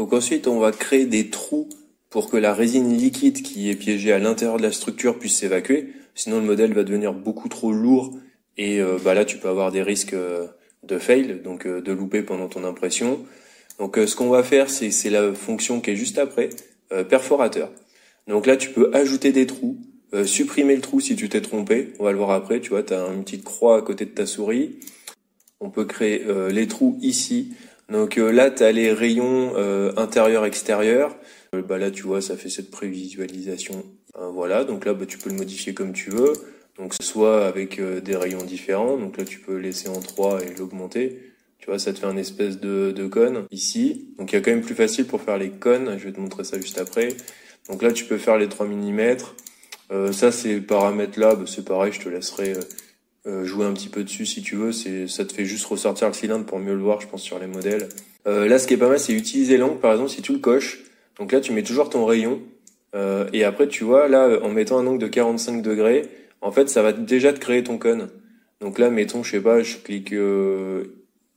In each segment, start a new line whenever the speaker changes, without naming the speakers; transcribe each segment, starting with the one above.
Donc ensuite, on va créer des trous pour que la résine liquide qui est piégée à l'intérieur de la structure puisse s'évacuer. Sinon, le modèle va devenir beaucoup trop lourd et là, tu peux avoir des risques de fail, donc de louper pendant ton impression. Donc ce qu'on va faire, c'est la fonction qui est juste après, perforateur. Donc là, tu peux ajouter des trous, supprimer le trou si tu t'es trompé. On va le voir après, tu vois, tu as une petite croix à côté de ta souris. On peut créer les trous ici. Donc là, tu as les rayons intérieur-extérieur. Là, tu vois, ça fait cette prévisualisation. Voilà, donc là, tu peux le modifier comme tu veux. Donc soit avec des rayons différents. Donc là, tu peux laisser en 3 et l'augmenter. Tu vois, ça te fait un espèce de cône ici. Donc il y a quand même plus facile pour faire les cônes. Je vais te montrer ça juste après. Donc là, tu peux faire les 3 mm. Ça, ces paramètres-là, c'est pareil, je te laisserai jouer un petit peu dessus si tu veux. Ça te fait juste ressortir le cylindre pour mieux le voir, je pense, sur les modèles. Là, ce qui est pas mal, c'est utiliser l'angle. Par exemple, si tu le coches, donc là, tu mets toujours ton rayon. Et après, tu vois, là, en mettant un angle de 45 degrés, en fait, ça va déjà te créer ton cône. Donc là, mettons, je sais pas, je clique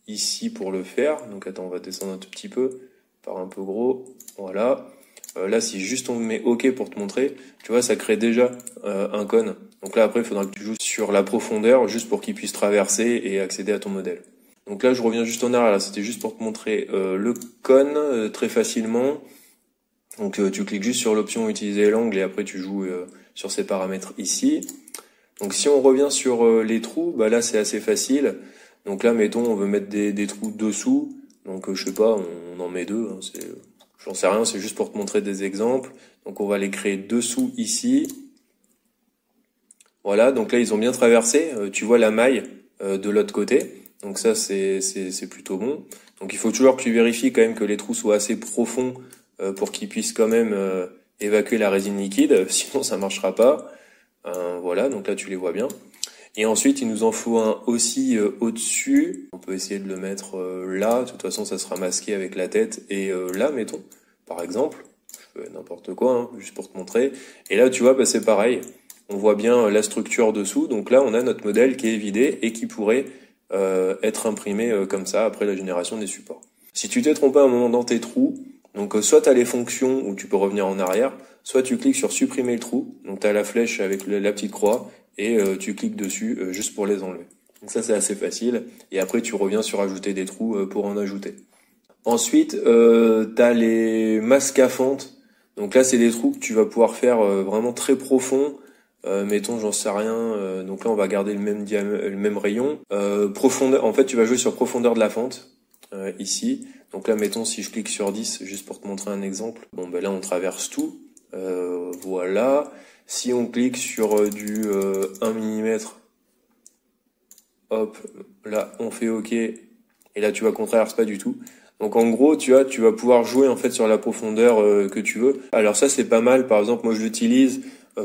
ici pour le faire. Donc attends, on va descendre un tout petit peu, par un peu gros. Voilà. Là, si juste on met OK pour te montrer, tu vois, ça crée déjà un cône. Donc là, après, il faudra que tu joues sur la profondeur, juste pour qu'il puisse traverser et accéder à ton modèle. Donc là, je reviens juste en arrière. Là, c'était juste pour te montrer le cône très facilement. Donc tu cliques juste sur l'option utiliser l'angle et après tu joues sur ces paramètres ici. Donc si on revient sur les trous, là c'est assez facile. Donc là, mettons, on veut mettre des trous dessous. Donc je sais pas, on en met 2. Hein, j'en sais rien, c'est juste pour te montrer des exemples. Donc on va les créer dessous ici. Voilà, donc là ils ont bien traversé. Tu vois la maille de l'autre côté. Donc ça c'est plutôt bon. Donc il faut toujours que tu vérifies quand même que les trous soient assez profonds pour qu'ils puissent quand même évacuer la résine liquide. Sinon ça marchera pas. Voilà, donc là tu les vois bien. Et ensuite, il nous en faut un aussi au-dessus. On peut essayer de le mettre là. De toute façon, ça sera masqué avec la tête. Et là, mettons, par exemple, je fais n'importe quoi, hein, juste pour te montrer. Et là, tu vois, c'est pareil. On voit bien la structure dessous. Donc là, on a notre modèle qui est vidé et qui pourrait être imprimé comme ça après la génération des supports. Si tu t'es trompé à un moment dans tes trous, donc soit tu as les fonctions où tu peux revenir en arrière, soit tu cliques sur supprimer le trou. Donc tu as la flèche avec la petite croix. Et tu cliques dessus juste pour les enlever. Donc ça c'est assez facile. Et après tu reviens sur ajouter des trous pour en ajouter. Ensuite, tu as les masques à fente. Donc là c'est des trous que tu vas pouvoir faire vraiment très profonds. Mettons, j'en sais rien. Donc là on va garder le même rayon. Profondeur. En fait tu vas jouer sur profondeur de la fente ici. Donc là mettons si je clique sur 10 juste pour te montrer un exemple. Bon là on traverse tout. Voilà. Si on clique sur du 1 mm, hop, là on fait OK, et là tu vois qu'on traverse pas du tout. Donc en gros, tu vas pouvoir jouer en fait sur la profondeur que tu veux. Alors ça c'est pas mal, par exemple moi je l'utilise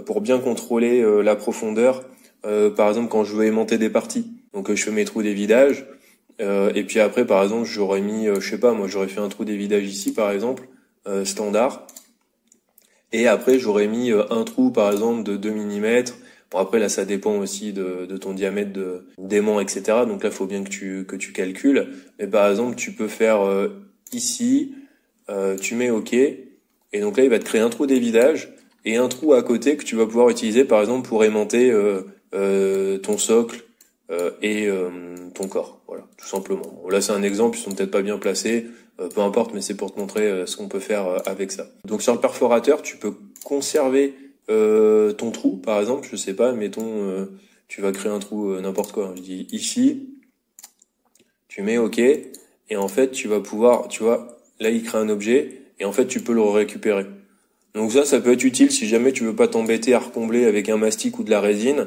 pour bien contrôler la profondeur, par exemple quand je veux aimanter des parties. Donc je fais mes trous d'évidage, et puis après par exemple j'aurais mis, je sais pas, moi j'aurais fait un trou d'évidage ici par exemple, standard. Et après, j'aurais mis un trou, par exemple, de 2 mm. Bon, après, là, ça dépend aussi de ton diamètre d'aimant, etc. Donc là, il faut bien que tu calcules. Mais par exemple, tu peux faire ici, tu mets OK. Et donc là, il va te créer un trou d'évidage et un trou à côté que tu vas pouvoir utiliser, par exemple, pour aimanter ton socle et ton corps. Voilà, tout simplement. Bon, là, c'est un exemple, ils sont peut-être pas bien placés. Peu importe, mais c'est pour te montrer ce qu'on peut faire avec ça. Donc sur le perforateur, tu peux conserver ton trou, par exemple, je sais pas, mettons, tu vas créer un trou n'importe quoi. Je dis ici, tu mets OK, et en fait, tu vas pouvoir, tu vois, là, il crée un objet, et en fait, tu peux le récupérer. Donc ça peut être utile si jamais tu veux pas t'embêter à recombler avec un mastic ou de la résine.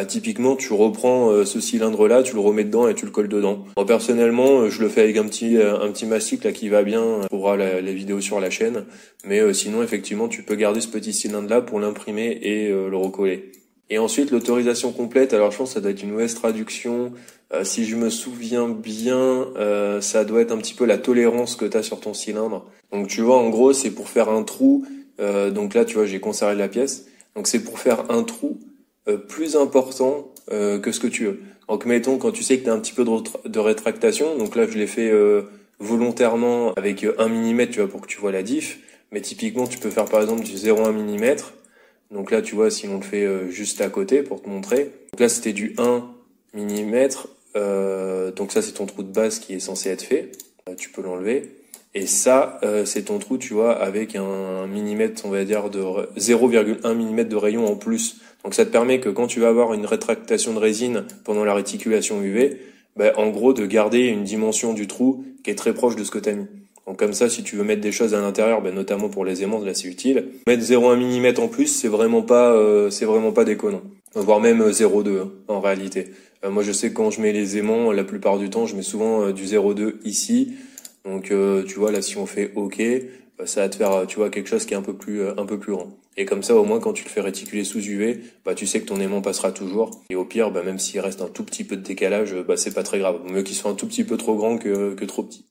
Typiquement, tu reprends ce cylindre-là, tu le remets dedans et tu le colles dedans. Moi, personnellement, je le fais avec un petit mastic là qui va bien. On verra les vidéos sur la chaîne. Mais sinon, effectivement, tu peux garder ce petit cylindre-là pour l'imprimer et le recoller. Et ensuite, l'autorisation complète. Alors, je pense que ça doit être une mauvaise traduction. Si je me souviens bien, ça doit être un petit peu la tolérance que tu as sur ton cylindre. Donc, tu vois, en gros, c'est pour faire un trou. Donc là, tu vois, j'ai conservé la pièce. Donc c'est pour faire un trou plus important que ce que tu veux. Donc mettons, quand tu sais que tu as un petit peu de rétractation, donc là je l'ai fait volontairement avec 1 mm, tu vois, pour que tu vois la diff. Mais typiquement, tu peux faire par exemple du 0,1 mm. Donc là, tu vois, si on le fait juste à côté pour te montrer. Donc là, c'était du 1 mm. Donc ça, c'est ton trou de base qui est censé être fait. Tu peux l'enlever. Et ça, c'est ton trou, tu vois, avec un millimètre, on va dire, de 0,1 mm de rayon en plus. Donc ça te permet que quand tu vas avoir une rétractation de résine pendant la réticulation UV, bah, en gros, de garder une dimension du trou qui est très proche de ce que tu as mis. Donc comme ça, si tu veux mettre des choses à l'intérieur, bah, notamment pour les aimants, là c'est utile. Mettre 0,1 mm en plus, c'est vraiment pas déconnant. Voire même 0,2 hein, en réalité. Moi je sais que quand je mets les aimants, la plupart du temps, je mets souvent du 0,2 ici. Donc tu vois là si on fait OK, ça va te faire tu vois quelque chose qui est un peu plus grand. Et comme ça au moins quand tu le fais réticuler sous UV, bah tu sais que ton aimant passera toujours. Et au pire, bah même s'il reste un tout petit peu de décalage, bah c'est pas très grave. Mieux qu'il soit un tout petit peu trop grand que trop petit.